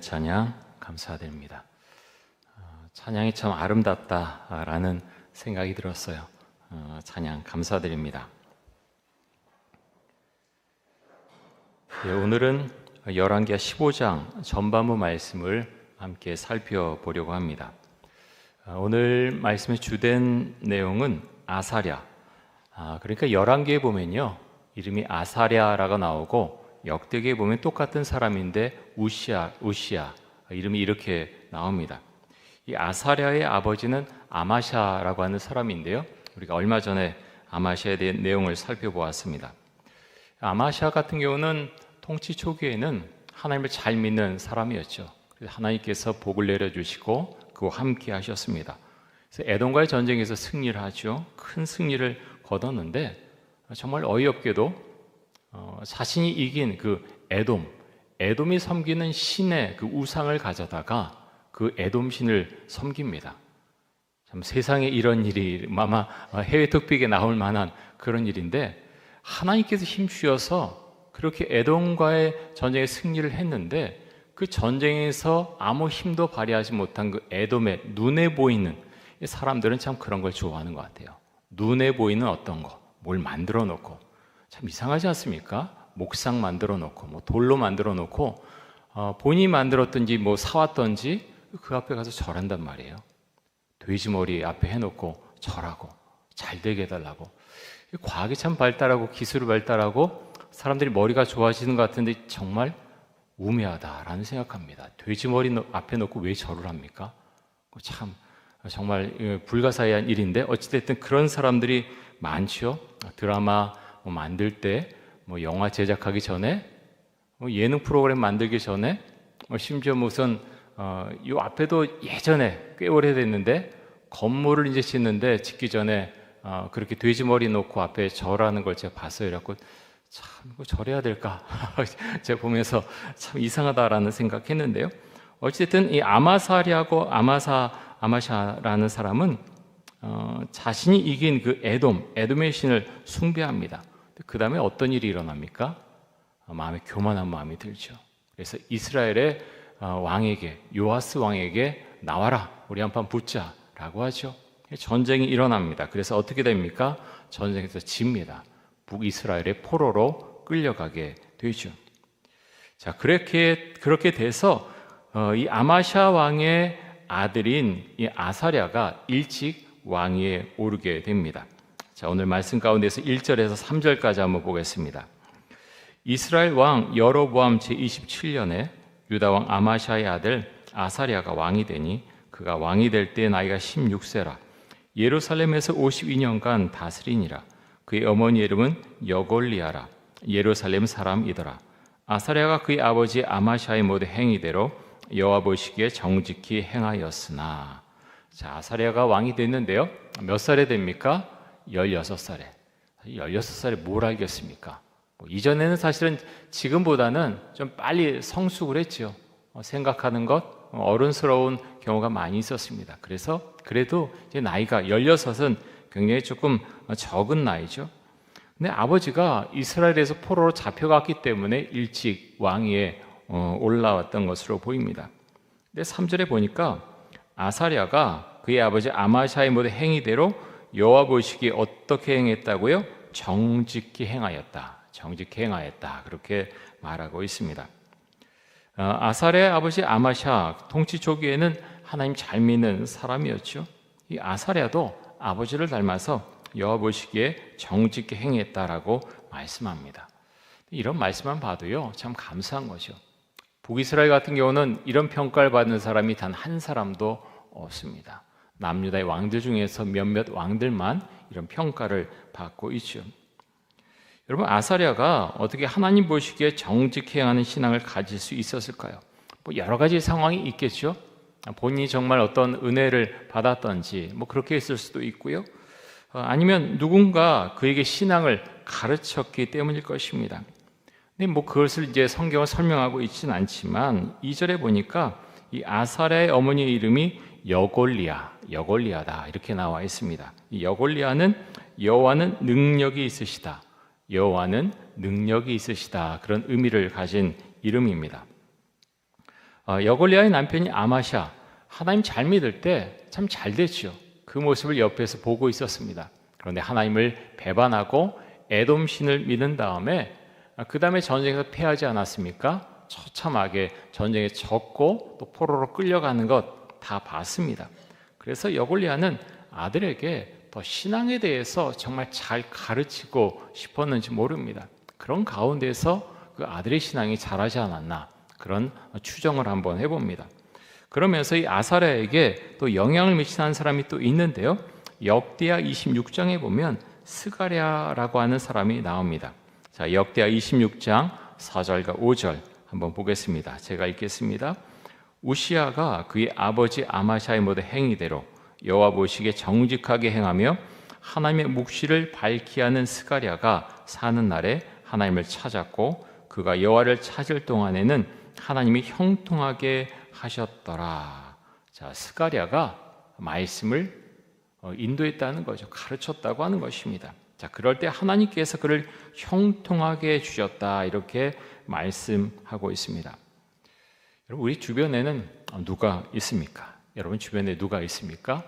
찬양 감사드립니다. 찬양이 참 아름답다라는 생각이 들었어요. 찬양 감사드립니다. 오늘은 열왕기하 15장 전반부 말씀을 함께 살펴보려고 합니다. 오늘 말씀의 주된 내용은 아사랴. 그러니까 열왕기에 보면요, 이름이 아사랴라고 나오고 역대기에 보면 똑같은 사람인데 우시야 이름이 이렇게 나옵니다. 이 아사랴의 아버지는 아마샤라고 하는 사람인데요, 우리가 얼마 전에 아마샤에 대한 내용을 살펴보았습니다. 아마샤 같은 경우는 통치 초기에는 하나님을 잘 믿는 사람이었죠. 그래서 하나님께서 복을 내려주시고 그와 함께 하셨습니다. 그래서 에돔과의 전쟁에서 승리를 하죠. 큰 승리를 거뒀는데 정말 어이없게도 자신이 이긴 그 에돔이 섬기는 신의 그 우상을 가져다가 그 에돔 신을 섬깁니다. 참 세상에 이런 일이 아마 해외 특픽에 나올 만한 그런 일인데, 하나님께서 힘주셔서 그렇게 에돔과의 전쟁에 승리를 했는데 그 전쟁에서 아무 힘도 발휘하지 못한 그 에돔의 눈에 보이는, 사람들은 참 그런 걸 좋아하는 것 같아요. 눈에 보이는 어떤 거, 뭘 만들어 놓고, 참 이상하지 않습니까? 목상 만들어 놓고, 뭐 돌로 만들어 놓고, 본인이 만들었든지 뭐 사왔든지 그 앞에 가서 절한단 말이에요. 돼지머리 앞에 해놓고 절하고 잘 되게 해달라고. 과학이 참 발달하고 기술이 발달하고 사람들이 머리가 좋아지는 것 같은데 정말 우매하다라는 생각합니다. 돼지머리 앞에 놓고 왜 절을 합니까? 참 정말 불가사의한 일인데, 어찌됐든 그런 사람들이 많죠. 드라마 만들 때, 영화 제작하기 전에, 예능 프로그램 만들기 전에, 심지어 무슨 요 앞에도 예전에 꽤 오래됐는데 건물을 이제 짓는데 짓기 전에 그렇게 돼지머리 놓고 앞에 절하는 걸 제가 봤어요. 그래갖고 참 이거 절해야 될까? 제가 보면서 참 이상하다라는 생각했는데요. 어쨌든 이 아마샤라는 사람은 자신이 이긴 그 에돔의 신을 숭배합니다. 그 다음에 어떤 일이 일어납니까? 마음에 교만한 마음이 들죠. 그래서 이스라엘의 왕에게, 요아스 왕에게 나와라, 우리 한판 붙자라고 하죠. 전쟁이 일어납니다. 그래서 어떻게 됩니까? 전쟁에서 집니다. 북이스라엘의 포로로 끌려가게 되죠. 자, 그렇게 돼서 이 아마샤 왕의 아들인 이 아사랴가 일찍 왕위에 오르게 됩니다. 자, 오늘 말씀 가운데서 1절에서 3절까지 한번 보겠습니다. 이스라엘 왕 여로보암 제27년에 유다 왕 아마샤의 아들 아사랴가 왕이 되니 그가 왕이 될 때 나이가 16세라. 예루살렘에서 52년간 다스리니라. 그의 어머니의 이름은 여골리아라. 예루살렘 사람이더라. 아사랴가 그의 아버지 아마샤의 모든 행위대로 여호와 보시기에 정직히 행하였으나. 자, 아사랴가 왕이 됐는데요, 몇 살에 됩니까? 16살에. 16살에 뭘 알겠습니까? 이전에는 사실은 지금보다는 좀 빨리 성숙을 했죠. 생각하는 것, 어른스러운 경우가 많이 있었습니다. 그래서 그래도 이제 나이가 16은 굉장히 조금 적은 나이죠. 근데 아버지가 이스라엘에서 포로로 잡혀갔기 때문에 일찍 왕위에 올라왔던 것으로 보입니다. 근데 3절에 보니까 아사랴가 그의 아버지 아마샤의 모든 행위대로 여호와 보시기에 어떻게 행했다고요? 정직히 행하였다. 정직히 행하였다. 그렇게 말하고 있습니다. 아사랴의 아버지 아마샤, 통치 초기에는 하나님 잘 믿는 사람이었죠. 이 아사랴도 아버지를 닮아서 여호와 보시기에 정직히 행했다라고 말씀합니다. 이런 말씀만 봐도요, 참 감사한 거죠. 북이스라엘 같은 경우는 이런 평가를 받는 사람이 단 한 사람도 없습니다. 남유다의 왕들 중에서 몇몇 왕들만 이런 평가를 받고 있죠. 여러분, 아사랴가 어떻게 하나님 보시기에 정직히 행하는 신앙을 가질 수 있었을까요? 여러 가지 상황이 있겠죠. 본인이 정말 어떤 은혜를 받았던지 그렇게 있을 수도 있고요. 아니면 누군가 그에게 신앙을 가르쳤기 때문일 것입니다. 근데 그것을 이제 성경은 설명하고 있지는 않지만 2절에 보니까 이 아사랴의 어머니의 이름이 여골리아다 이렇게 나와 있습니다. 이 여골리아는 여호와는 능력이 있으시다. 여호와는 능력이 있으시다. 그런 의미를 가진 이름입니다. 여골리아의 남편이 아마샤, 하나님 잘 믿을 때 참 잘 됐죠. 그 모습을 옆에서 보고 있었습니다. 그런데 하나님을 배반하고 에돔 신을 믿은 다음에 그 다음에 전쟁에서 패하지 않았습니까? 처참하게 전쟁에 졌고 또 포로로 끌려가는 것 다 봤습니다. 그래서 여골리아는 아들에게 더 신앙에 대해서 정말 잘 가르치고 싶었는지 모릅니다. 그런 가운데서 그 아들의 신앙이 자라지 않았나, 그런 추정을 한번 해봅니다. 그러면서 이 아사랴에게 또 영향을 미치는 사람이 또 있는데요. 역대하 26장에 보면 스가랴라고 하는 사람이 나옵니다. 자, 역대하 26장 4절과 5절 한번 보겠습니다. 제가 읽겠습니다. 우시아가 그의 아버지 아마샤의 모든 행위대로 여호와 보시기에 정직하게 행하며 하나님의 묵시를 밝히 하는 스가랴가 사는 날에 하나님을 찾았고 그가 여호와를 찾을 동안에는 하나님이 형통하게 하셨더라. 자, 스가랴가 말씀을 인도했다는 거죠. 가르쳤다고 하는 것입니다. 자, 그럴 때 하나님께서 그를 형통하게 해주셨다, 이렇게 말씀하고 있습니다. 여러분, 우리 주변에는 누가 있습니까? 여러분 주변에 누가 있습니까?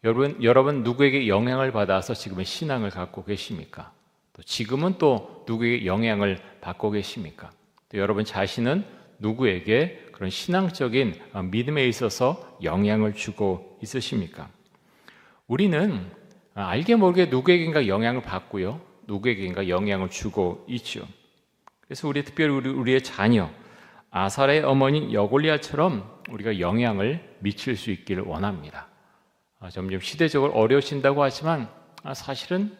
여러분 누구에게 영향을 받아서 지금의 신앙을 갖고 계십니까? 또 지금은 또 누구에게 영향을 받고 계십니까? 또 여러분 자신은 누구에게 그런 신앙적인 믿음에 있어서 영향을 주고 있으십니까? 우리는 알게 모르게 누구에게인가 영향을 받고요, 누구에게인가 영향을 주고 있죠. 그래서 특별히 우리의 자녀, 아사랴의 어머니 여골리아처럼 우리가 영향을 미칠 수 있기를 원합니다. 점점 시대적으로 어려워진다고 하지만 사실은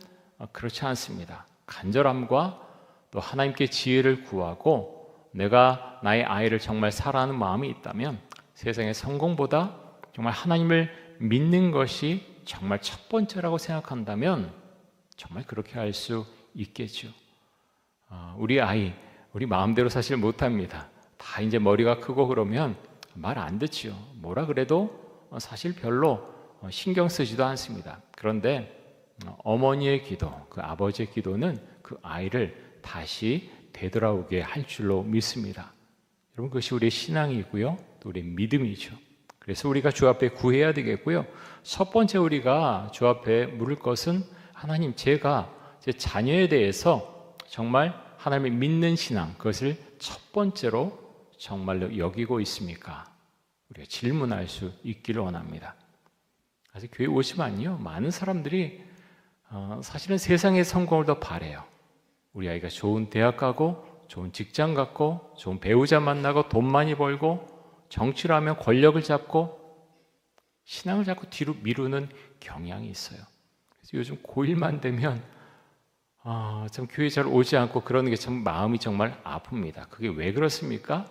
그렇지 않습니다. 간절함과 또 하나님께 지혜를 구하고 내가 나의 아이를 정말 사랑하는 마음이 있다면 세상의 성공보다 정말 하나님을 믿는 것이 정말 첫 번째라고 생각한다면 정말 그렇게 할 수 있겠죠. 우리 아이, 우리 마음대로 사실 못합니다. 다 이제 머리가 크고 그러면 말 안 듣지요. 뭐라 그래도 사실 별로 신경 쓰지도 않습니다. 그런데 어머니의 기도, 그 아버지의 기도는 그 아이를 다시 되돌아오게 할 줄로 믿습니다. 여러분, 그것이 우리의 신앙이고요, 또 우리의 믿음이죠. 그래서 우리가 주 앞에 구해야 되겠고요. 첫 번째 우리가 주 앞에 물을 것은 하나님, 제가 제 자녀에 대해서 정말 하나님을 믿는 신앙, 그것을 첫 번째로 정말로 여기고 있습니까? 우리가 질문할 수 있기를 원합니다. 그래서 교회 오시면요, 많은 사람들이 사실은 세상의 성공을 더 바래요. 우리 아이가 좋은 대학 가고 좋은 직장 갖고 좋은 배우자 만나고 돈 많이 벌고 정치를 하면 권력을 잡고 신앙을 자꾸 뒤로 미루는 경향이 있어요. 그래서 요즘 고1만 되면 참 교회 잘 오지 않고 그러는 게 참 마음이 정말 아픕니다. 그게 왜 그렇습니까?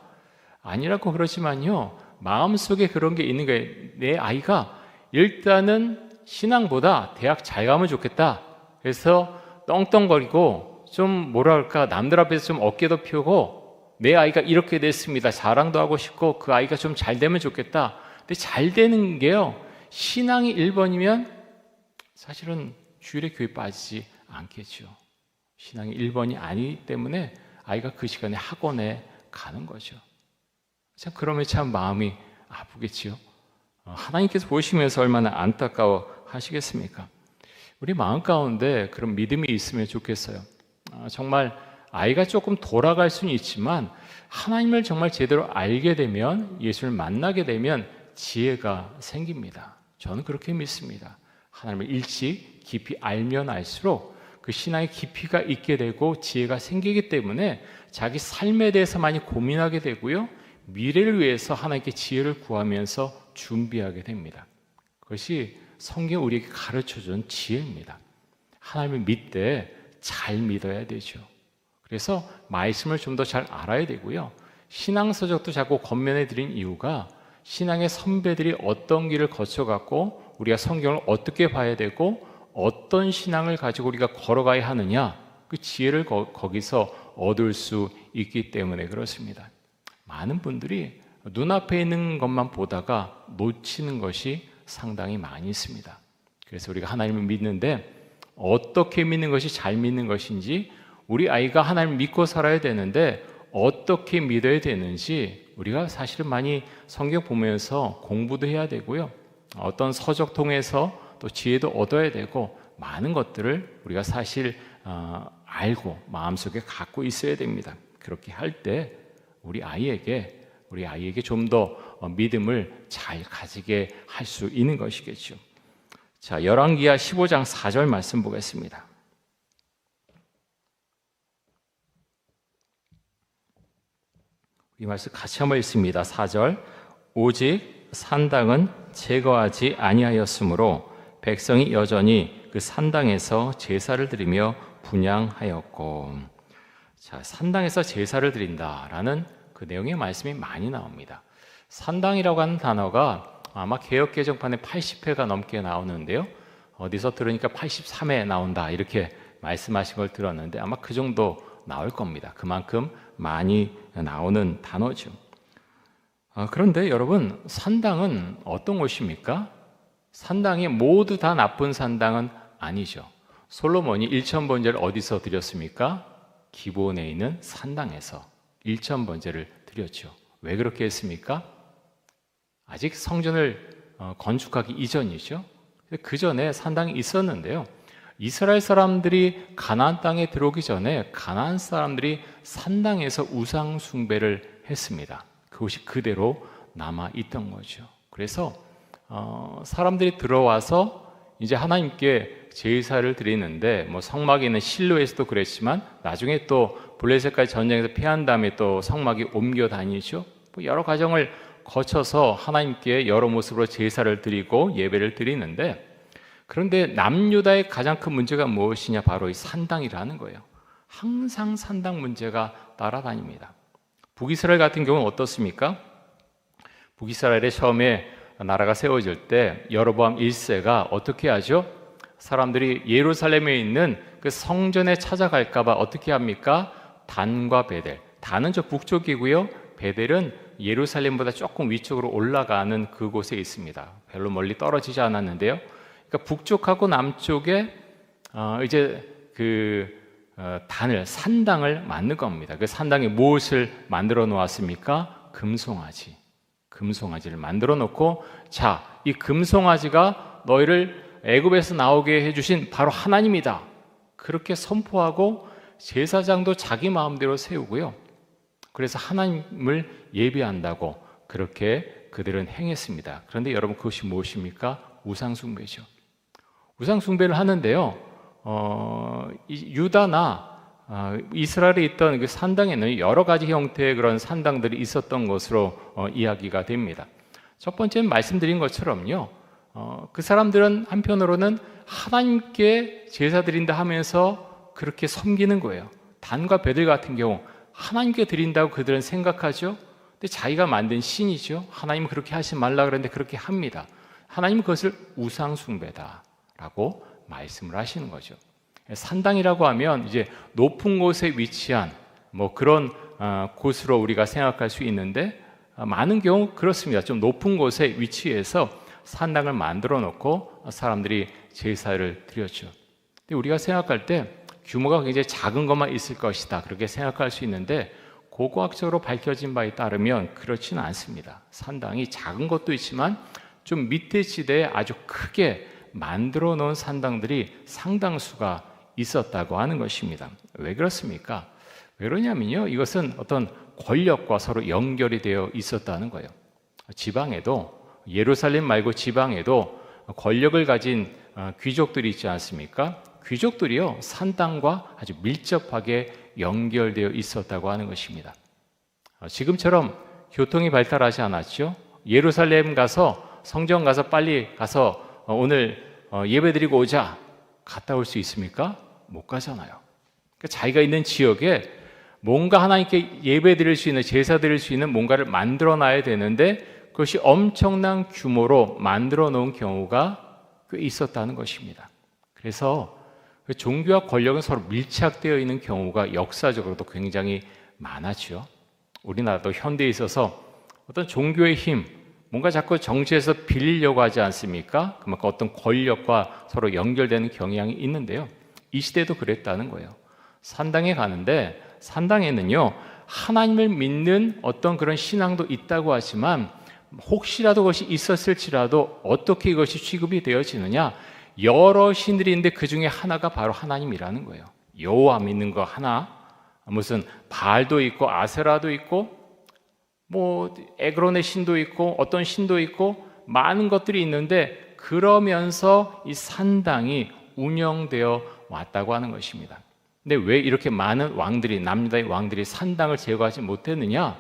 아니라고 그러지만요, 마음속에 그런 게 있는 거예요. 내 아이가 일단은 신앙보다 대학 잘 가면 좋겠다. 그래서 떵떵거리고 좀 뭐랄까 남들 앞에서 좀 어깨도 펴고 내 아이가 이렇게 됐습니다. 자랑도 하고 싶고 그 아이가 좀 잘 되면 좋겠다. 근데 잘 되는 게요, 신앙이 1번이면 사실은 주일에 교회 빠지지 않겠죠. 신앙이 1번이 아니기 때문에 아이가 그 시간에 학원에 가는 거죠. 참 그러면 참 마음이 아프겠지요. 하나님께서 보시면서 얼마나 안타까워 하시겠습니까? 우리 마음 가운데 그런 믿음이 있으면 좋겠어요. 정말 아이가 조금 돌아갈 수는 있지만 하나님을 정말 제대로 알게 되면, 예수를 만나게 되면 지혜가 생깁니다. 저는 그렇게 믿습니다. 하나님을 일찍 깊이 알면 알수록 그 신앙의 깊이가 있게 되고 지혜가 생기기 때문에 자기 삶에 대해서 많이 고민하게 되고요, 미래를 위해서 하나님께 지혜를 구하면서 준비하게 됩니다. 그것이 성경 우리에게 가르쳐준 지혜입니다. 하나님을 믿되 잘 믿어야 되죠. 그래서 말씀을 좀 더 잘 알아야 되고요, 신앙서적도 자꾸 권면해 드린 이유가 신앙의 선배들이 어떤 길을 거쳐갔고 우리가 성경을 어떻게 봐야 되고 어떤 신앙을 가지고 우리가 걸어가야 하느냐, 그 지혜를 거기서 얻을 수 있기 때문에 그렇습니다. 많은 분들이 눈앞에 있는 것만 보다가 놓치는 것이 상당히 많이 있습니다. 그래서 우리가 하나님을 믿는데 어떻게 믿는 것이 잘 믿는 것인지, 우리 아이가 하나님을 믿고 살아야 되는데 어떻게 믿어야 되는지 우리가 사실은 많이 성경 보면서 공부도 해야 되고요. 어떤 서적 통해서 또 지혜도 얻어야 되고 많은 것들을 우리가 사실 알고 마음속에 갖고 있어야 됩니다. 그렇게 할 때 우리 아이에게 좀 더 믿음을 잘 가지게 할 수 있는 것이겠죠. 자, 열왕기하 15장 4절 말씀 보겠습니다. 이 말씀 같이 한번 읽습니다. 4절. 오직 산당은 제거하지 아니하였으므로 백성이 여전히 그 산당에서 제사를 드리며 분향하였고. 자, 산당에서 제사를 드린다라는 그 내용의 말씀이 많이 나옵니다. 산당이라고 하는 단어가 아마 개역 개정판에 80회가 넘게 나오는데요. 어디서 들으니까 83회 나온다 이렇게 말씀하신 걸 들었는데 아마 그 정도 나올 겁니다. 그만큼 많이 나오는 단어죠. 그런데 여러분, 산당은 어떤 곳입니까? 산당이 모두 다 나쁜 산당은 아니죠. 솔로몬이 1,000번제를 어디서 드렸습니까? 기브온에 있는 산당에서 1,000번제를 드렸죠. 왜 그렇게 했습니까? 아직 성전을 건축하기 이전이죠. 그 전에 산당이 있었는데요. 이스라엘 사람들이 가나안 땅에 들어오기 전에 가나안 사람들이 산당에서 우상 숭배를 했습니다. 그것이 그대로 남아 있던 거죠. 그래서 사람들이 들어와서 이제 하나님께 제사를 드리는데 뭐 성막에 있는 실로에서도 그랬지만 나중에 또 블레셋까지 전쟁에서 패한 다음에 또 성막이 옮겨 다니죠. 뭐 여러 과정을 거쳐서 하나님께 여러 모습으로 제사를 드리고 예배를 드리는데, 그런데 남유다의 가장 큰 문제가 무엇이냐? 바로 이 산당이라는 거예요. 항상 산당 문제가 따라다닙니다. 북이스라엘 같은 경우는 어떻습니까? 북이스라엘에 처음에 나라가 세워질 때 여로보암 1세가 어떻게 하죠? 사람들이 예루살렘에 있는 그 성전에 찾아갈까 봐 어떻게 합니까? 단과 베델. 단은 저 북쪽이고요. 베델은 예루살렘보다 조금 위쪽으로 올라가는 그곳에 있습니다. 별로 멀리 떨어지지 않았는데요. 그러니까 북쪽하고 남쪽에 이제 단을, 산당을 만든 겁니다. 그 산당에 무엇을 만들어 놓았습니까? 금송아지를 만들어 놓고, 자, 이 금송아지가 너희를 애굽에서 나오게 해주신 바로 하나님이다. 그렇게 선포하고 제사장도 자기 마음대로 세우고요. 그래서 하나님을 예배한다고 그렇게 그들은 행했습니다. 그런데 여러분, 그것이 무엇입니까? 우상숭배죠. 우상숭배를 하는데요. 유다나 이스라엘에 있던 그 산당에는 여러 가지 형태의 그런 산당들이 있었던 것으로 이야기가 됩니다. 첫 번째는 말씀드린 것처럼요. 그 사람들은 한편으로는 하나님께 제사 드린다 하면서 그렇게 섬기는 거예요. 단과 베들 같은 경우 하나님께 드린다고 그들은 생각하죠. 근데 자기가 만든 신이죠. 하나님은 그렇게 하지 말라 그랬는데 그렇게 합니다. 하나님은 그것을 우상숭배다라고 말씀을 하시는 거죠. 산당이라고 하면 이제 높은 곳에 위치한 뭐 그런 곳으로 우리가 생각할 수 있는데, 많은 경우 그렇습니다. 좀 높은 곳에 위치해서 산당을 만들어 놓고 사람들이 제사를 드렸죠. 근데 우리가 생각할 때 규모가 굉장히 작은 것만 있을 것이다, 그렇게 생각할 수 있는데, 고고학적으로 밝혀진 바에 따르면 그렇지는 않습니다. 산당이 작은 것도 있지만 좀 밑에 지대에 아주 크게 만들어 놓은 산당들이 상당수가 있었다고 하는 것입니다. 왜 그렇습니까? 왜 그러냐면요, 이것은 어떤 권력과 서로 연결이 되어 있었다는 거예요. 지방에도, 예루살렘 말고 지방에도 권력을 가진 귀족들이 있지 않습니까? 귀족들이요, 산당과 아주 밀접하게 연결되어 있었다고 하는 것입니다. 지금처럼 교통이 발달하지 않았죠. 예루살렘 가서, 성전 가서 빨리 가서 오늘 예배드리고 오자, 갔다 올 수 있습니까? 못 가잖아요. 그러니까 자기가 있는 지역에 뭔가 하나님께 예배드릴 수 있는, 제사 드릴 수 있는 뭔가를 만들어 놔야 되는데, 그것이 엄청난 규모로 만들어 놓은 경우가 꽤 있었다는 것입니다. 그래서 종교와 권력은 서로 밀착되어 있는 경우가 역사적으로도 굉장히 많았죠. 우리나라도 현대에 있어서 어떤 종교의 힘, 뭔가 자꾸 정치에서 빌리려고 하지 않습니까? 그만큼 어떤 권력과 서로 연결되는 경향이 있는데요. 이 시대도 그랬다는 거예요. 산당에 가는데 산당에는요, 하나님을 믿는 어떤 그런 신앙도 있다고 하지만 혹시라도 그것이 있었을지라도 어떻게 이것이 취급이 되어지느냐, 여러 신들이 있는데 그 중에 하나가 바로 하나님이라는 거예요. 여호와 믿는 거 하나, 무슨 바알도 있고 아세라도 있고 뭐 에그론의 신도 있고 어떤 신도 있고 많은 것들이 있는데, 그러면서 이 산당이 운영되어 왔다고 하는 것입니다. 근데 왜 이렇게 많은 왕들이, 남유다의 왕들이 산당을 제거하지 못했느냐?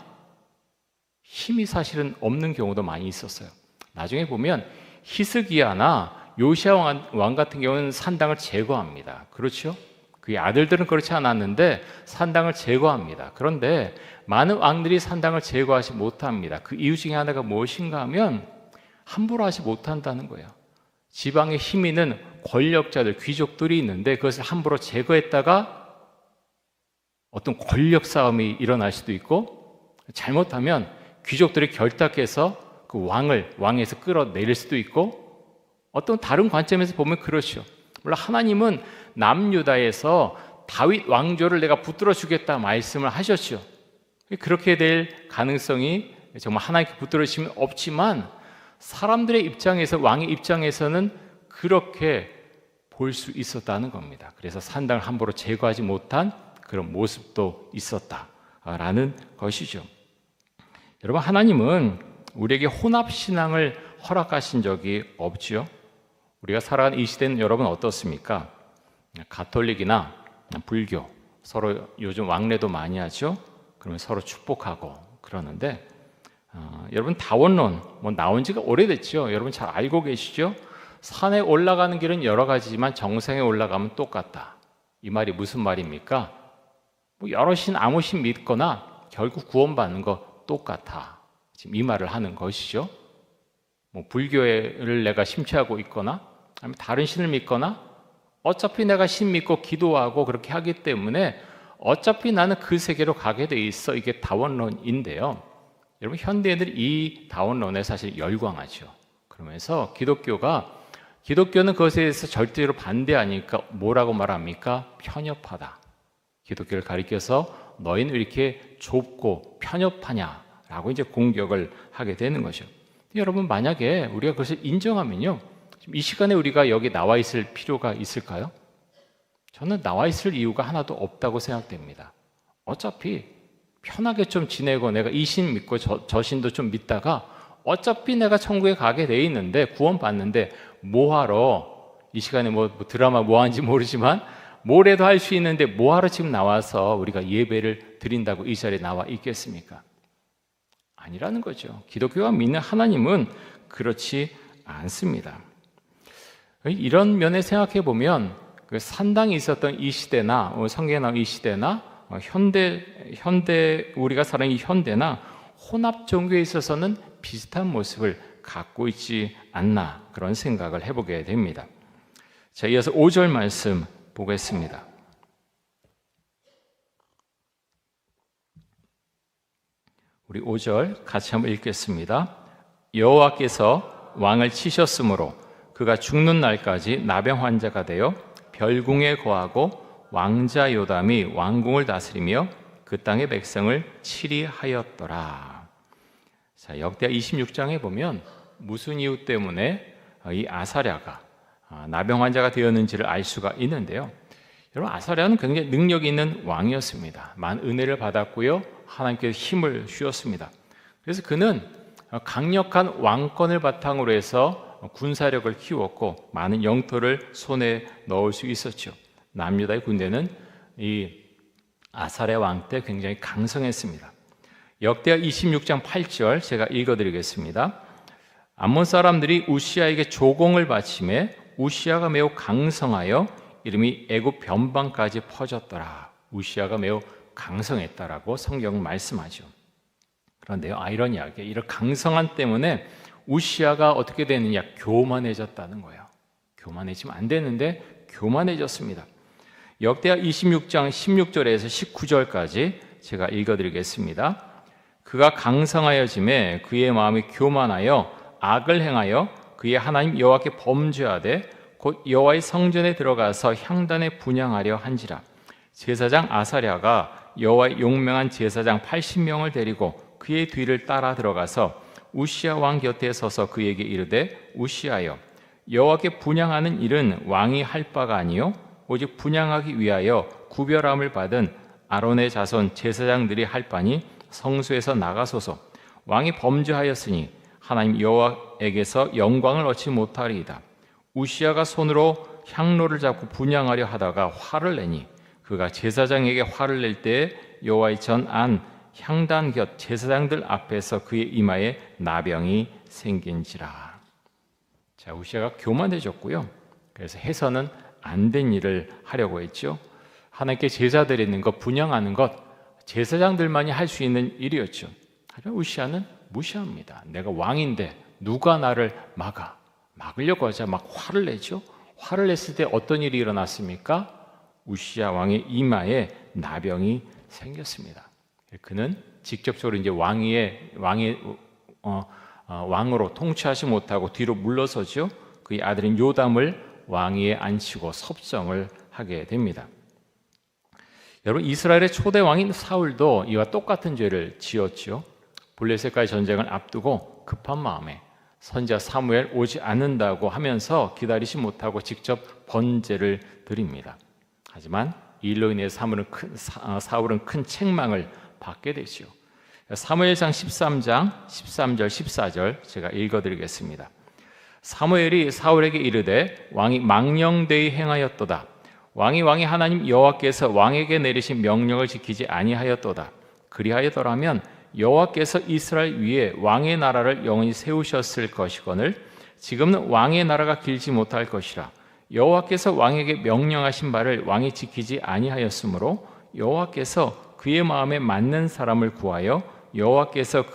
힘이 사실은 없는 경우도 많이 있었어요. 나중에 보면 히스기야나 요시야 왕 같은 경우는 산당을 제거합니다. 그렇죠? 그의 아들들은 그렇지 않았는데 산당을 제거합니다. 그런데 많은 왕들이 산당을 제거하지 못합니다. 그 이유 중에 하나가 무엇인가 하면 함부로 하지 못한다는 거예요. 지방에 힘 있는 권력자들, 귀족들이 있는데 그것을 함부로 제거했다가 어떤 권력 싸움이 일어날 수도 있고, 잘못하면 귀족들이 결탁해서 그 왕에서 끌어내릴 수도 있고, 어떤 다른 관점에서 보면 그렇죠. 물론 하나님은 남유다에서 다윗 왕조를 내가 붙들어 주겠다 말씀을 하셨죠. 그렇게 될 가능성이 정말 하나님께 붙들어지면 없지만, 사람들의 입장에서, 왕의 입장에서는 그렇게 볼 수 있었다는 겁니다. 그래서 산당을 함부로 제거하지 못한 그런 모습도 있었다라는 것이죠. 여러분, 하나님은 우리에게 혼합신앙을 허락하신 적이 없죠. 우리가 살아가는 이 시대는 여러분 어떻습니까? 가톨릭이나 불교, 서로 요즘 왕래도 많이 하죠. 그러면 서로 축복하고 그러는데, 여러분 다원론 나온 지가 오래됐죠. 여러분 잘 알고 계시죠? 산에 올라가는 길은 여러 가지지만 정상에 올라가면 똑같다. 이 말이 무슨 말입니까? 여러 신, 아무 신 믿거나 결국 구원받는 거 똑같아. 지금 이 말을 하는 것이죠. 불교를 내가 심취하고 있거나 아니면 다른 신을 믿거나 어차피 내가 신 믿고 기도하고 그렇게 하기 때문에 어차피 나는 그 세계로 가게 돼 있어. 이게 다원론인데요. 여러분, 현대인들이 이 다원론에 사실 열광하죠. 그러면서 기독교는 그것에 대해서 절대로 반대하니까 뭐라고 말합니까? 편협하다. 기독교를 가리켜서 너희는 왜 이렇게 좁고 편협하냐라고 이제 공격을 하게 되는 거죠. 여러분, 만약에 우리가 그것을 인정하면요, 이 시간에 우리가 여기 나와 있을 필요가 있을까요? 저는 나와 있을 이유가 하나도 없다고 생각됩니다. 어차피 편하게 좀 지내고 내가 이 신 믿고 저 신도 좀 믿다가 어차피 내가 천국에 가게 돼 있는데, 구원받는데 뭐하러 이 시간에 드라마 뭐 하는지 모르지만 뭐래도 할 수 있는데 뭐하러 지금 나와서 우리가 예배를 드린다고 이 자리에 나와 있겠습니까? 아니라는 거죠. 기독교가 믿는 하나님은 그렇지 않습니다. 이런 면에 생각해 보면 그 산당이 있었던 이 시대나 성경에 나온 이 시대나 현대 우리가 살아가는 이 현대나 혼합 종교에 있어서는 비슷한 모습을 갖고 있지 않나, 그런 생각을 해보게 됩니다. 자, 이어서 5절 말씀 보겠습니다. 우리 5절 같이 한번 읽겠습니다. 여호와께서 왕을 치셨으므로 그가 죽는 날까지 나병 환자가 되어 별궁에 거하고 왕자 요담이 왕궁을 다스리며 그 땅의 백성을 치리하였더라. 자, 역대하 26장에 보면 무슨 이유 때문에 이 아사랴가 나병 환자가 되었는지를 알 수가 있는데요. 여러분, 아사랴는 굉장히 능력이 있는 왕이었습니다. 많은 은혜를 받았고요, 하나님께서 힘을 주었습니다. 그래서 그는 강력한 왕권을 바탕으로 해서 군사력을 키웠고 많은 영토를 손에 넣을 수 있었죠. 남유다의 군대는 이 아사랴 왕 때 굉장히 강성했습니다. 역대하 26장 8절 제가 읽어드리겠습니다. 암몬 사람들이 우시아에게 조공을 바치매 우시아가 매우 강성하여 이름이 애굽 변방까지 퍼졌더라. 우시아가 매우 강성했다라고 성경은 말씀하죠. 그런데요, 아이러니하게 이런 강성함 때문에 우시아가 어떻게 되느냐? 교만해졌다는 거예요. 교만해지면 안 되는데 교만해졌습니다. 역대하 26장 16절에서 19절까지 제가 읽어드리겠습니다. 그가 강성하여짐에 그의 마음이 교만하여 악을 행하여 그의 하나님 여호와께 범죄하되 곧 여호와의 성전에 들어가서 향단에 분향하려 한지라. 제사장 아사랴가 여호와의 용맹한 제사장 80명을 데리고 그의 뒤를 따라 들어가서 우시야 왕 곁에 서서 그에게 이르되 우시야여 여호와께 분향하는 일은 왕이 할 바가 아니요 오직 분향하기 위하여 구별함을 받은 아론의 자손 제사장들이 할 바니 성소에서 나가소서. 왕이 범죄하였으니 하나님 여호와에게서 영광을 얻지 못하리이다. 우시야가 손으로 향로를 잡고 분향하려 하다가 화를 내니 그가 제사장에게 화를 낼 때에 여호와의 전 안 향단 곁 제사장들 앞에서 그의 이마에 나병이 생긴지라. 자, 우시야가 교만해졌고요. 그래서 해서는 안 된 일을 하려고 했죠. 하나님께 제사 드리는 것, 분향하는 것, 제사장들만이 할 수 있는 일이었죠. 하지만 우시야는 무시합니다. 내가 왕인데 누가 나를 막으려고 하자 막 화를 내죠. 화를 냈을 때 어떤 일이 일어났습니까? 우시야 왕의 이마에 나병이 생겼습니다. 그는 직접적으로 이제 왕으로 통치하지 못하고 뒤로 물러서죠. 그의 아들인 요담을 왕위에 앉히고 섭정을 하게 됩니다. 여러분, 이스라엘의 초대 왕인 사울도 이와 똑같은 죄를 지었죠. 블레셋과의 전쟁을 앞두고 급한 마음에 선지자 사무엘 오지 않는다고 하면서 기다리지 못하고 직접 번제를 드립니다. 하지만 이 일로 인해 사울은 큰 책망을 받게 되죠. 사무엘상 13장 13절 14절 제가 읽어드리겠습니다. 사무엘이 사울에게 이르되 왕이 망령되이 행하였도다. 왕이 하나님 여호와께서 왕에게 내리신 명령을 지키지 아니하였도다. 그리하여더라면 여호와께서 이스라엘 위에 왕의 나라를 영원히 세우셨을 것이거늘 지금은 왕의 나라가 길지 못할 것이라. 여호와께서 왕에게 명령하신 바를 왕이 지키지 아니하였으므로 여호와께서 그의 마음에 맞는 사람을 구하여 여호와께서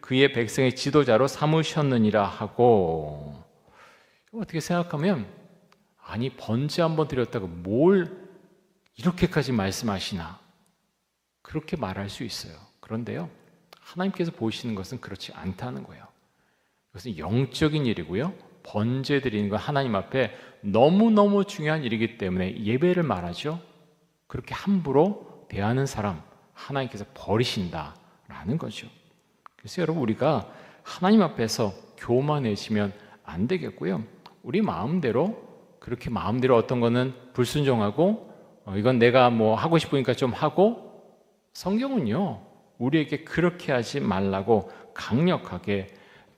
그의 백성의 지도자로 삼으셨느니라 하고. 어떻게 생각하면 아니 번제 한번 드렸다고 뭘 이렇게까지 말씀하시나 그렇게 말할 수 있어요. 그런데요, 하나님께서 보시는 것은 그렇지 않다는 거예요. 이것은 영적인 일이고요, 번제 드리는 건 하나님 앞에 너무너무 중요한 일이기 때문에 예배를 말하죠. 그렇게 함부로 대하는 사람 하나님께서 버리신다라는 거죠. 그래서 여러분, 우리가 하나님 앞에서 교만해지면 안 되겠고요, 우리 마음대로 그렇게 마음대로 어떤 거는 불순종하고 이건 내가 뭐 하고 싶으니까 좀 하고, 성경은요 우리에게 그렇게 하지 말라고 강력하게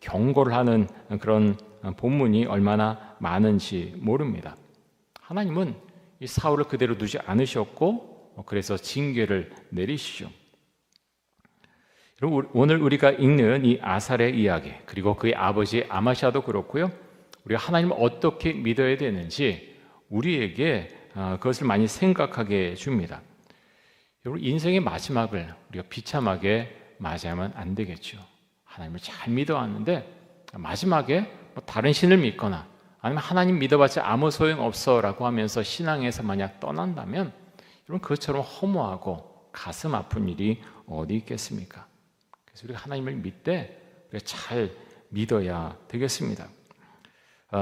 경고를 하는 그런 본문이 얼마나 많은지 모릅니다. 하나님은 이 사울을 그대로 두지 않으셨고 그래서 징계를 내리시죠. 오늘 우리가 읽는 이 아살의 이야기, 그리고 그의 아버지 아마샤도 그렇고요, 우리가 하나님을 어떻게 믿어야 되는지 우리에게 그것을 많이 생각하게 줍니다. 여러분, 인생의 마지막을 우리가 비참하게 맞이하면 안 되겠죠. 하나님을 잘 믿어왔는데 마지막에 다른 신을 믿거나 아니면 하나님 믿어봤자 아무 소용없어라고 하면서 신앙에서 만약 떠난다면 여러분, 그것처럼 허무하고 가슴 아픈 일이 어디 있겠습니까? 그래서 우리가 하나님을 믿되 우리가 잘 믿어야 되겠습니다.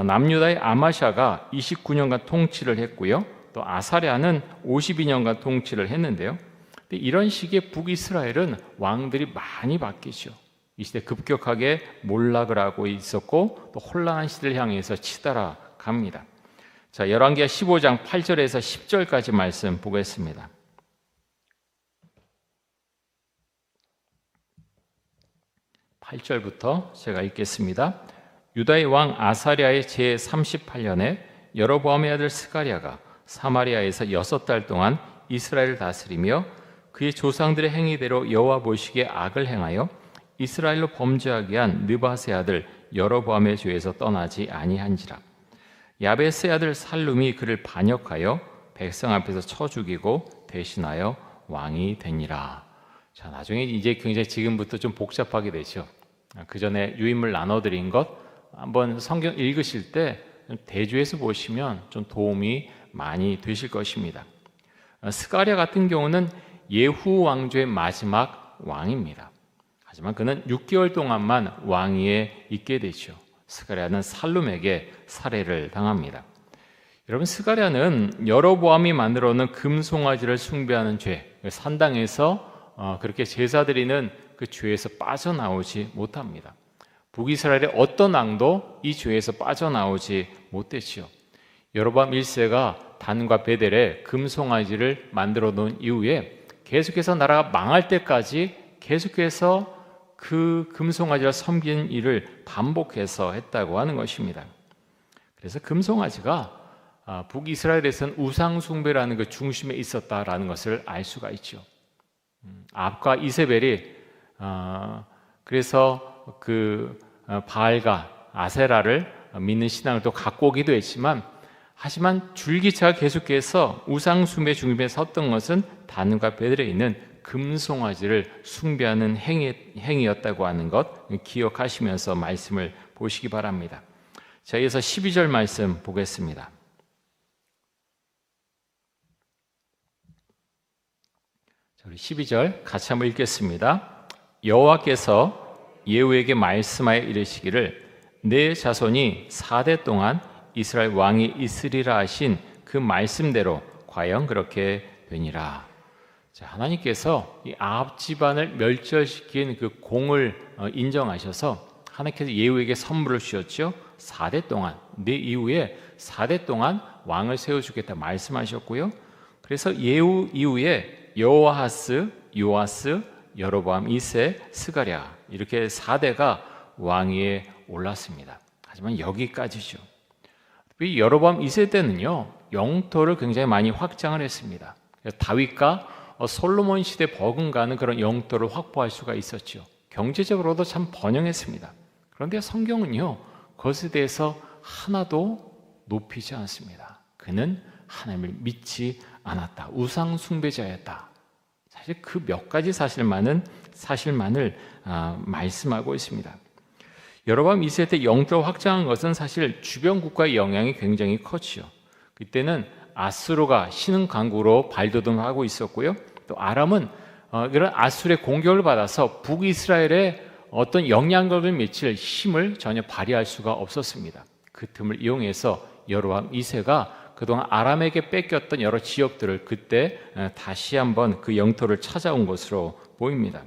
남유다의 아마샤가 29년간 통치를 했고요, 또 아사랴는 52년간 통치를 했는데요. 근데 이런 식의 북이스라엘은 왕들이 많이 바뀌죠. 이 시대 급격하게 몰락을 하고 있었고 또 혼란한 시대를 향해서 치달아 갑니다. 자, 열왕기하 15장 8절에서 10절까지 말씀 보겠습니다. (8절부터) 제가 읽겠습니다. 유다의 왕 아사랴의 제38년에 여로보암의 아들 스가랴가 사마리아에서 6달 동안 이스라엘을 다스리며 그의 조상들의 행위대로 여호와 보시기에 악을 행하여 이스라엘로 범죄하게 한 느밧의 아들 여로보암의 죄에서 떠나지 아니한지라. 야베스의 아들 살룸이 그를 반역하여 백성 앞에서 쳐 죽이고 대신하여 왕이 되니라. 자, 나중에 이제 굉장히 지금부터 좀 복잡하게 되죠. 그 전에 유인물 나눠드린 것 한번 성경 읽으실 때 대조해서 보시면 좀 도움이 많이 되실 것입니다. 스가랴 같은 경우는 예후 왕조의 마지막 왕입니다. 하지만 그는 6개월 동안만 왕위에 있게 되죠. 스가랴는 살룸에게 살해를 당합니다. 여러분, 스가랴는 여로보암이 만들어 놓은 금송아지를 숭배하는 죄, 산당에서 그렇게 제사 드리는 그 죄에서 빠져나오지 못합니다. 북이스라엘의 어떤 왕도 이 죄에서 빠져나오지 못했지요. 여로보암 1세가 단과 베델에 금송아지를 만들어 놓은 이후에 계속해서 나라가 망할 때까지 계속해서 그 금송아지를 섬기는 일을 반복해서 했다고 하는 것입니다. 그래서 금송아지가 북이스라엘에서는 우상숭배라는 그 중심에 있었다라는 것을 알 수가 있죠. 압과 이세벨이 그래서 그 바알과 아세라를 믿는 신앙을 또 갖고 오기도 했지만, 하지만 줄기차가 계속해서 우상숭배 중심에 섰던 것은 단과 베델에 있는 금송아지를 숭배하는 행위였다고 하는 것 기억하시면서 말씀을 보시기 바랍니다. 자, 이어서 12절 말씀 보겠습니다. 우리 12절 같이 한번 읽겠습니다. 여호와께서 예후에게 말씀하여 이르시기를 내 자손이 4대 동안 이스라엘 왕이 있으리라 하신 그 말씀대로 과연 그렇게 되니라. 자, 하나님께서 이 아합 집안을 멸절시킨 그 공을 인정하셔서 하나님께서 예후에게 선물을 주셨죠. 4대 동안, 내 이후에 4대 동안 왕을 세워주겠다 말씀하셨고요. 그래서 예후 이후에 여호아하스, 요아스, 여로보암 2세, 스가랴 이렇게 4대가 왕위에 올랐습니다. 하지만 여기까지죠. 이 여로보암 2세 때는요, 영토를 굉장히 많이 확장을 했습니다. 다윗과 솔로몬 시대 버금가는 그런 영토를 확보할 수가 있었죠. 경제적으로도 참 번영했습니다. 그런데 성경은요, 그것에 대해서 하나도 높이지 않습니다. 그는 하나님을 믿지 않았다. 우상 숭배자였다. 사실 그 몇 가지 사실만을 말씀하고 있습니다. 여로보암 2세 때 영토를 확장한 것은 사실 주변 국가의 영향이 굉장히 컸지요. 그때는 아수르가 신흥 강국으로 발돋움하고 있었고요. 또 아람은 그런 아수르의 공격을 받아서 북이스라엘에 어떤 영향력을 미칠 힘을 전혀 발휘할 수가 없었습니다. 그 틈을 이용해서 여로보암 2세가 그동안 아람에게 뺏겼던 여러 지역들을 그때 다시 한번 그 영토를 찾아온 것으로 보입니다.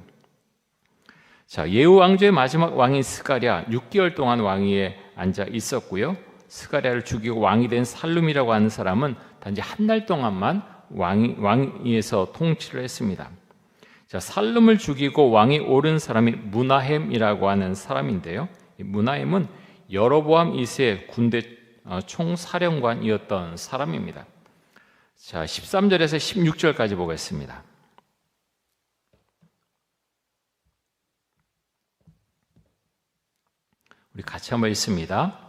자, 예후 왕조의 마지막 왕인 스가랴 6개월 동안 왕위에 앉아 있었고요. 스가랴를 죽이고 왕이 된 살룸이라고 하는 사람은 단지 한 달 동안만 왕위에서 통치를 했습니다. 자, 살룸을 죽이고 왕이 오른 사람이 무나헴이라고 하는 사람인데요. 무나헴은 여로보암 2세 군대 총사령관이었던 사람입니다. 자, 13절에서 16절까지 보겠습니다. 우리 같이 한번 읽습니다.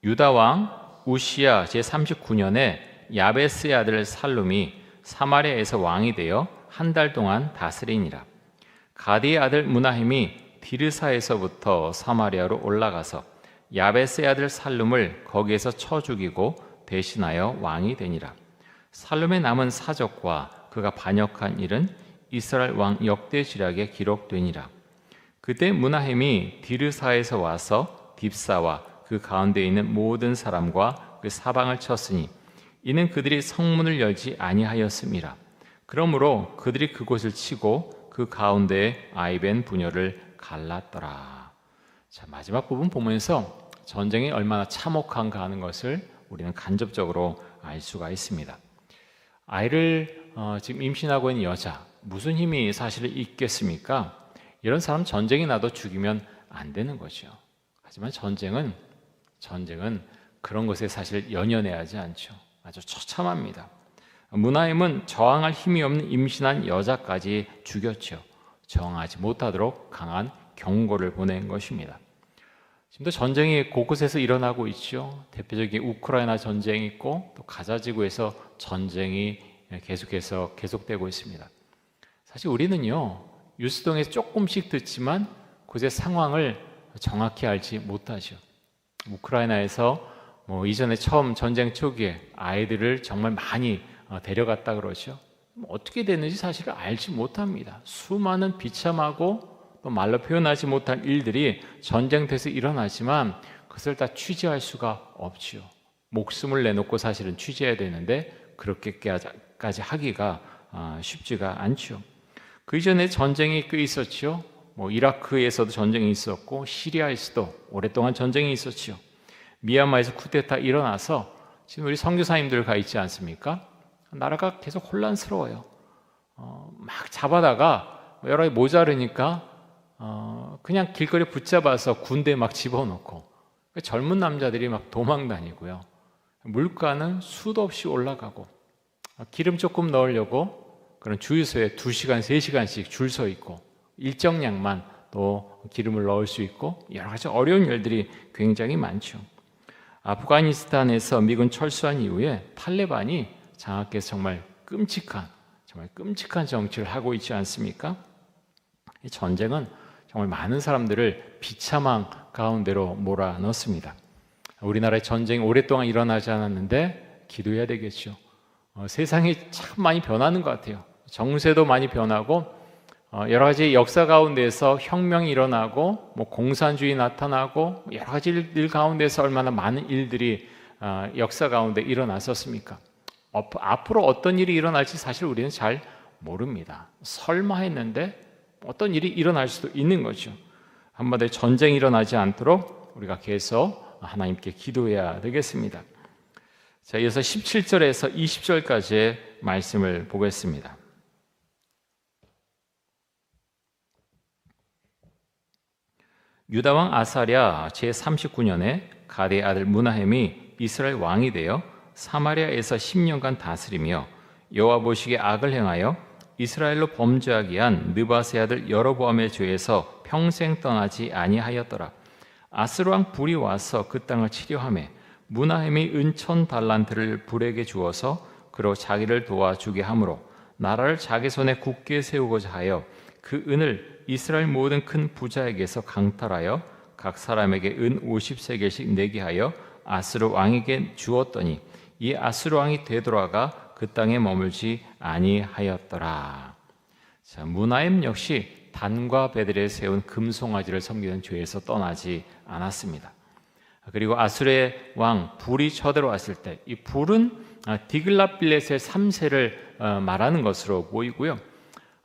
유다 왕 우시야 제39년에 야베스의 아들 살룸이 사마리아에서 왕이 되어 한 달 동안 다스리니라. 가디의 아들 무나헴이 디르사에서부터 사마리아로 올라가서 야베스의 아들 살룸을 거기에서 쳐 죽이고 대신하여 왕이 되니라. 살룸의 남은 사적과 그가 반역한 일은 이스라엘 왕 역대지략에 기록되니라. 그때 무나헴이 디르사에서 와서 딥사와 그 가운데 있는 모든 사람과 그 사방을 쳤으니 이는 그들이 성문을 열지 아니하였음이라. 그러므로 그들이 그곳을 치고 그 가운데에 아이벤 부녀를 갈랐더라. 자, 마지막 부분 보면서 전쟁이 얼마나 참혹한가 하는 것을 우리는 간접적으로 알 수가 있습니다. 아이를 지금 임신하고 있는 여자, 무슨 힘이 사실 있겠습니까? 이런 사람 전쟁이 나도 죽이면 안 되는 거죠. 하지만 전쟁은 그런 것에 사실 연연해하지 않죠. 아주 처참합니다. 무나임은 저항할 힘이 없는 임신한 여자까지 죽였죠. 저항하지 못하도록 강한 경고를 보낸 것입니다. 지금도 전쟁이 곳곳에서 일어나고 있죠. 대표적인 우크라이나 전쟁이 있고 또 가자 지구에서 전쟁이 계속되고 있습니다. 사실 우리는요, 뉴스동에서 조금씩 듣지만 그곳의 상황을 정확히 알지 못하죠. 우크라이나에서 이전에 처음 전쟁 초기에 아이들을 정말 많이 데려갔다 그러죠. 어떻게 됐는지 사실을 알지 못합니다. 수많은 비참하고 또 말로 표현하지 못한 일들이 전쟁터에서 일어나지만 그것을 다 취재할 수가 없지요. 목숨을 내놓고 사실은 취재해야 되는데 그렇게까지 하기가 쉽지가 않죠. 그 이전에 전쟁이 꽤 있었죠. 이라크에서도 전쟁이 있었고 시리아에서도 오랫동안 전쟁이 있었죠. 미얀마에서 쿠데타 일어나서 지금 우리 선교사님들 가 있지 않습니까? 나라가 계속 혼란스러워요. 막 잡아다가 여러 개 모자르니까 그냥 길거리 붙잡아서 군대에 막 집어넣고 젊은 남자들이 막 도망 다니고요. 물가는 수도 없이 올라가고 기름 조금 넣으려고 그런 주유소에 2시간, 3시간씩 줄 서 있고 일정량만 또 기름을 넣을 수 있고 여러 가지 어려운 일들이 굉장히 많죠. 아프가니스탄에서 미군 철수한 이후에 탈레반이 장악해서 정말 끔찍한 정치를 하고 있지 않습니까? 이 전쟁은 정말 많은 사람들을 비참한 가운데로 몰아넣습니다. 우리나라의 전쟁이 오랫동안 일어나지 않았는데 기도해야 되겠죠. 세상이 참 많이 변하는 것 같아요. 정세도 많이 변하고 여러 가지 역사 가운데서 혁명이 일어나고 공산주의 나타나고 여러 가지 일 가운데서 얼마나 많은 일들이 역사 가운데 일어났었습니까? 앞으로 어떤 일이 일어날지 사실 우리는 잘 모릅니다. 설마 했는데 어떤 일이 일어날 수도 있는 거죠. 한마디로 전쟁이 일어나지 않도록 우리가 계속 하나님께 기도해야 되겠습니다. 자, 이어서 17절에서 20절까지의 말씀을 보겠습니다. 유다왕 아사랴 제39년에 가데의 아들 므나헴이 이스라엘 왕이 되어 사마리아에서 10년간 다스리며 여호와 보시기에 악을 행하여 이스라엘로 범죄하게 한 느바세 아들 여로보암의 죄에서 평생 떠나지 아니하였더라. 아스루 왕 불이 와서 그 땅을 치려하매 므나헴이 은 1000달란트를 불에게 주어서 그로 자기를 도와주게 하므로 나라를 자기 손에 굳게 세우고자 하여 그 은을 이스라엘 모든 큰 부자에게서 강탈하여 각 사람에게 은 50세겔씩 내게 하여 아스루 왕에게 주었더니 이 아스루 왕이 되돌아가 그 땅에 머물지 아니하였더라. 자, 므나헴 역시 단과 베델에 세운 금송아지를 섬기는 죄에서 떠나지 않았습니다. 그리고 아수르의 왕 불이 쳐들어왔을 때 이 불은 디글랏빌레셋 3세를 말하는 것으로 보이고요.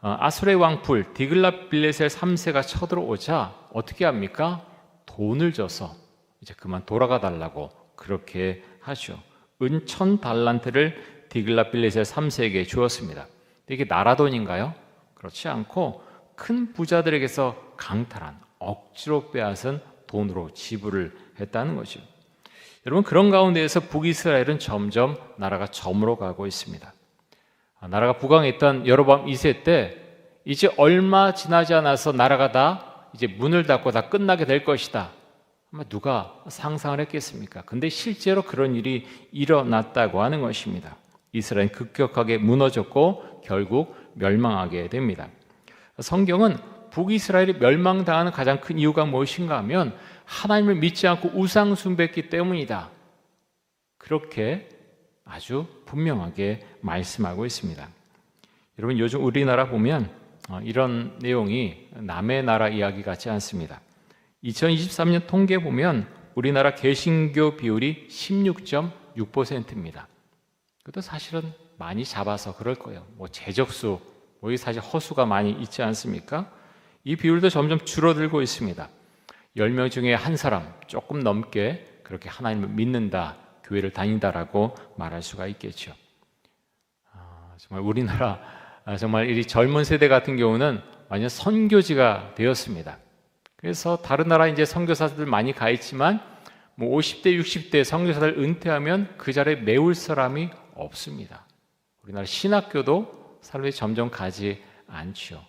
아수르의 왕 불 디글랏빌레셋 3세가 쳐들어오자 어떻게 합니까? 돈을 줘서 이제 그만 돌아가 달라고 그렇게 하죠. 은 1000달란트를 디글랏빌레셋 3세에게 주었습니다. 이게 나라 돈인가요? 그렇지 않고 큰 부자들에게서 강탈한 억지로 빼앗은 돈으로 지불을 했다는 거죠. 여러분, 그런 가운데에서 북이스라엘은 점점 나라가 저물어 가고 있습니다. 나라가 부강했던 여로보암 2세 때 이제 얼마 지나지 않아서 나라가 다 이제 문을 닫고 다 끝나게 될 것이다. 아마 누가 상상을 했겠습니까? 근데 실제로 그런 일이 일어났다고 하는 것입니다. 이스라엘은 급격하게 무너졌고 결국 멸망하게 됩니다. 성경은 북이스라엘이 멸망당하는 가장 큰 이유가 무엇인가 하면 하나님을 믿지 않고 우상 숭배했기 때문이다. 그렇게 아주 분명하게 말씀하고 있습니다. 여러분, 요즘 우리나라 보면 이런 내용이 남의 나라 이야기 같지 않습니다. 2023년 통계 보면 우리나라 개신교 비율이 16.6%입니다. 그것도 사실은 많이 잡아서 그럴 거예요. 재적수, 이 사실 허수가 많이 있지 않습니까? 이 비율도 점점 줄어들고 있습니다. 10명 중에 한 사람 조금 넘게 그렇게 하나님을 믿는다, 교회를 다닌다라고 말할 수가 있겠죠. 정말 우리나라 정말 이 젊은 세대 같은 경우는 완전 선교지가 되었습니다. 그래서 다른 나라 이제 선교사들 많이 가 있지만 50대, 60대 선교사들 은퇴하면 그 자리에 메울 사람이 없습니다. 우리나라 신학교도 사람들이 점점 가지 않죠.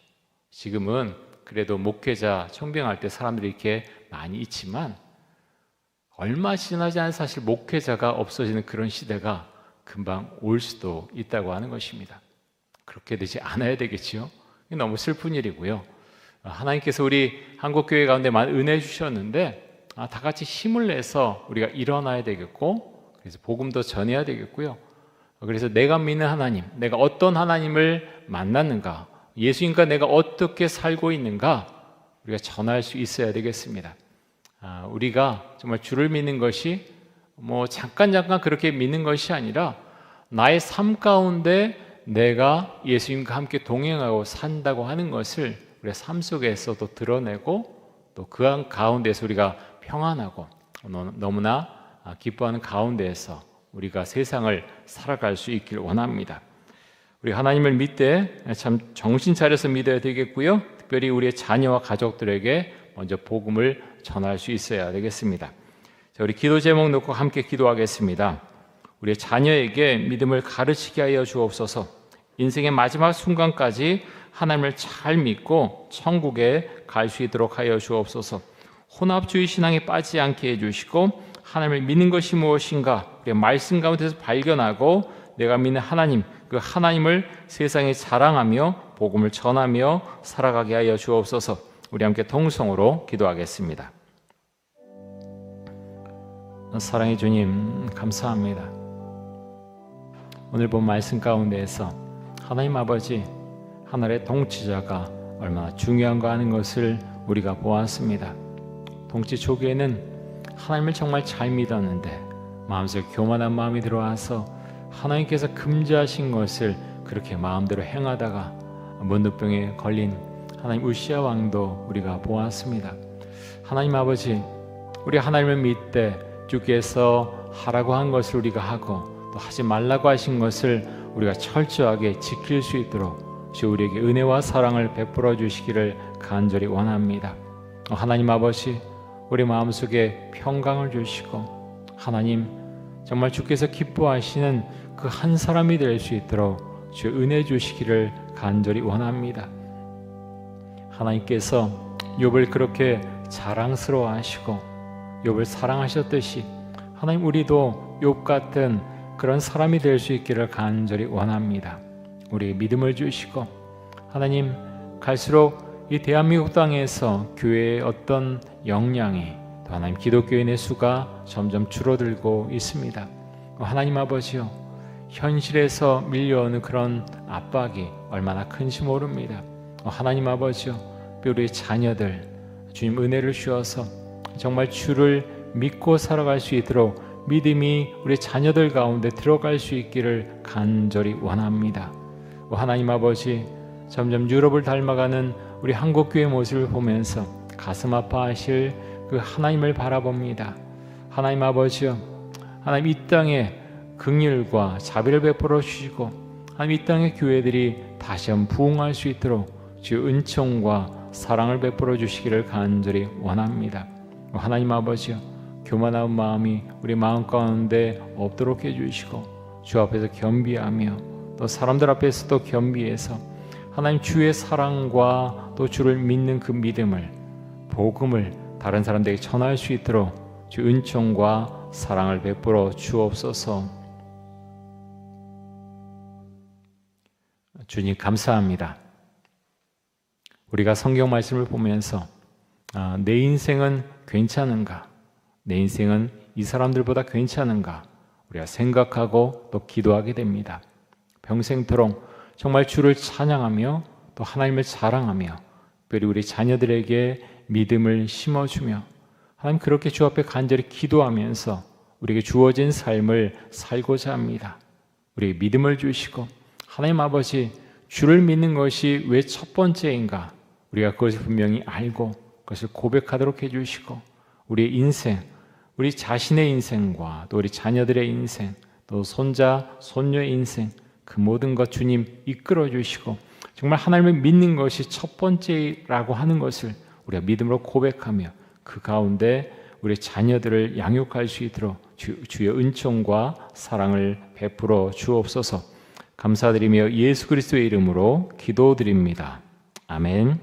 지금은 그래도 목회자 청빙할 때 사람들이 이렇게 많이 있지만 얼마 지나지 않은 사실 목회자가 없어지는 그런 시대가 금방 올 수도 있다고 하는 것입니다. 그렇게 되지 않아야 되겠지요. 너무 슬픈 일이고요. 하나님께서 우리 한국교회 가운데 많은 은혜 주셨는데 다 같이 힘을 내서 우리가 일어나야 되겠고, 그래서 복음도 전해야 되겠고요. 그래서 내가 믿는 하나님, 내가 어떤 하나님을 만났는가, 예수님과 내가 어떻게 살고 있는가 우리가 전할 수 있어야 되겠습니다. 우리가 정말 주를 믿는 것이 잠깐 그렇게 믿는 것이 아니라 나의 삶 가운데 내가 예수님과 함께 동행하고 산다고 하는 것을 우리의 삶 속에서도 드러내고 또 그 가운데서 우리가 평안하고 너무나 기뻐하는 가운데에서 우리가 세상을 살아갈 수 있기를 원합니다. 우리 하나님을 믿되 참 정신 차려서 믿어야 되겠고요. 특별히 우리의 자녀와 가족들에게 먼저 복음을 전할 수 있어야 되겠습니다. 자, 우리 기도 제목 놓고 함께 기도하겠습니다. 우리의 자녀에게 믿음을 가르치게 하여 주옵소서. 인생의 마지막 순간까지 하나님을 잘 믿고 천국에 갈 수 있도록 하여 주옵소서. 혼합주의 신앙에 빠지지 않게 해주시고 하나님을 믿는 것이 무엇인가 우리의 말씀 가운데서 발견하고 내가 믿는 하나님, 그 하나님을 세상에 자랑하며 복음을 전하며 살아가게 하여 주옵소서. 우리 함께 통성으로 기도하겠습니다. 사랑의 주님, 감사합니다. 오늘 본 말씀 가운데에서 하나님 아버지, 하늘의 통치자가 얼마나 중요한가 하는 것을 우리가 보았습니다. 통치 초기에는 하나님을 정말 잘 믿었는데 마음속에 교만한 마음이 들어와서 하나님께서 금지하신 것을 그렇게 마음대로 행하다가 문득병에 걸린 하나님 우시아 왕도 우리가 보았습니다. 하나님 아버지, 우리 하나님을 믿되 주께서 하라고 한 것을 우리가 하고 또 하지 말라고 하신 것을 우리가 철저하게 지킬 수 있도록 주 우리에게 은혜와 사랑을 베풀어 주시기를 간절히 원합니다. 하나님 아버지, 우리 마음속에 평강을 주시고 하나님 정말 주께서 기뻐하시는 그 한 사람이 될 수 있도록 주 은혜 주시기를 간절히 원합니다. 하나님께서 욥을 그렇게 자랑스러워하시고 욥을 사랑하셨듯이 하나님 우리도 욥 같은 그런 사람이 될 수 있기를 간절히 원합니다. 우리의 믿음을 주시고 하나님 갈수록 이 대한민국 땅에서 교회의 어떤 역량이 또 하나님 기독교인의 수가 점점 줄어들고 있습니다. 하나님 아버지요, 현실에서 밀려오는 그런 압박이 얼마나 큰지 모릅니다. 하나님 아버지요, 우리의 자녀들 주님 은혜를 주어서 정말 주를 믿고 살아갈 수 있도록 믿음이 우리 자녀들 가운데 들어갈 수 있기를 간절히 원합니다. 하나님 아버지, 점점 유럽을 닮아가는 우리 한국교회 모습을 보면서 가슴 아파하실 그 하나님을 바라봅니다. 하나님 아버지요, 하나님 이 땅에 긍휼과 자비를 베풀어 주시고 하나님 이 땅의 교회들이 다시 한번 부흥할 수 있도록 주 은총과 사랑을 베풀어 주시기를 간절히 원합니다. 하나님 아버지요, 교만한 마음이 우리 마음 가운데 없도록 해주시고 주 앞에서 겸비하며 또 사람들 앞에서도 겸비해서 하나님 주의 사랑과 또 주를 믿는 그 믿음을, 복음을 다른 사람들에게 전할 수 있도록 주 은총과 사랑을 베풀어 주옵소서. 주님 감사합니다. 우리가 성경 말씀을 보면서 내 인생은 괜찮은가? 내 인생은 이 사람들보다 괜찮은가? 우리가 생각하고 또 기도하게 됩니다. 평생토록 정말 주를 찬양하며 또 하나님을 자랑하며 특별히 우리 자녀들에게 믿음을 심어주며 하나님 그렇게 주 앞에 간절히 기도하면서 우리에게 주어진 삶을 살고자 합니다. 우리에게 믿음을 주시고 하나님 아버지, 주를 믿는 것이 왜 첫 번째인가? 우리가 그것을 분명히 알고 그것을 고백하도록 해주시고 우리의 인생, 우리 자신의 인생과 또 우리 자녀들의 인생, 또 손자, 손녀의 인생, 그 모든 것 주님 이끌어 주시고 정말 하나님을 믿는 것이 첫 번째라고 하는 것을 우리가 믿음으로 고백하며 그 가운데 우리 자녀들을 양육할 수 있도록 주의 은총과 사랑을 베풀어 주옵소서. 감사드리며 예수 그리스도의 이름으로 기도드립니다. 아멘.